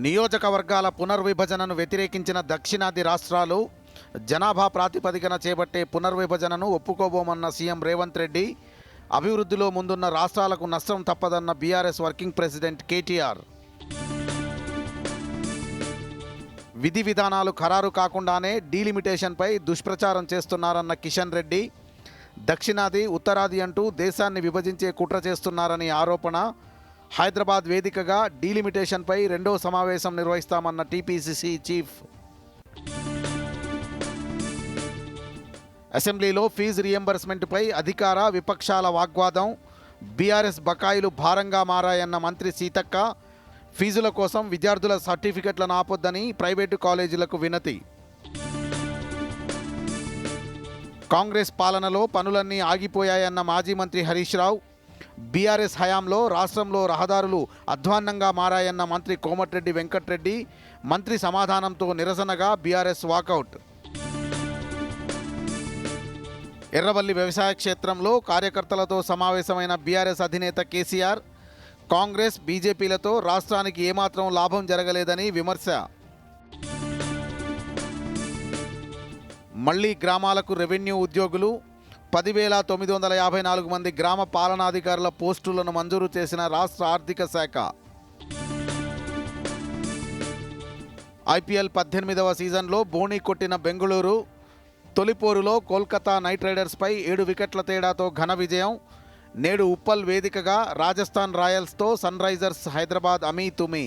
నియోజకవర్గాల పునర్విభజనను వ్యతిరేకించిన దక్షిణాది రాష్ట్రాలు జనాభా ప్రాతిపదికన చేపట్టే పునర్విభజనను ఒప్పుకోబోమన్న సీఎం రేవంత్ రెడ్డి, అభివృద్ధిలో ముందున్న రాష్ట్రాలకు నష్టం తప్పదన్న బీఆర్ఎస్ వర్కింగ్ ప్రెసిడెంట్ కేటీఆర్. విధి విధానాలు ఖరారు కాకుండానే డీలిమిటేషన్పై దుష్ప్రచారం చేస్తున్నారన్న కిషన్ రెడ్డి, దక్షిణాది ఉత్తరాది అంటూ దేశాన్ని విభజించే కుట్ర చేస్తున్నారని ఆరోపణ. హైదరాబాద్ వేదికగా డీలిమిటేషన్పై రెండో సమావేశం నిర్వహిస్తామన్న టీపీసీసీ చీఫ్. అసెంబ్లీలో ఫీజు రియంబర్స్మెంట్పై అధికార విపక్షాల వాగ్వాదం. బీఆర్ఎస్ బకాయిలు భారంగా మారాయన్న మంత్రి సీతక్క, ఫీజుల కోసం విద్యార్థుల సర్టిఫికెట్లను ఆపొద్దని ప్రైవేటు కాలేజీలకు వినతి. కాంగ్రెస్ పాలనలో పనులన్నీ ఆగిపోయాయన్న మాజీ మంత్రి హరీష్ రావు, బీఆర్ఎస్ హయాంలో రాష్ట్రంలో రహదారులు అధ్వాన్నంగా మారాయన్న మంత్రి కోమటిరెడ్డి వెంకటరెడ్డి, మంత్రి సమాధానంతో నిరసనగా బీఆర్ఎస్ వాకౌట్. ఎర్రవల్లి వ్యవసాయ క్షేత్రంలో కార్యకర్తలతో సమావేశమైన బీఆర్ఎస్ అధినేత కేసీఆర్, కాంగ్రెస్ బీజేపీలతో రాష్ట్రానికి ఏమాత్రం లాభం జరగలేదని విమర్శ. మళ్లీ గ్రామాలకు రెవెన్యూ ఉద్యోగులు, 10,954 మంది గ్రామ పాలనాధికారుల పోస్టులను మంజూరు చేసిన రాష్ట్ర ఆర్థిక శాఖ. ఐపీఎల్ 18వ సీజన్లో బోణీ కొట్టిన బెంగళూరు, తొలిపోరులో కోల్కతా నైట్ రైడర్స్పై 7 వికెట్ల తేడాతో ఘన విజయం. నేడు ఉప్పల్ వేదికగా రాజస్థాన్ రాయల్స్తో సన్ రైజర్స్ హైదరాబాద్ అమీ తుమీ.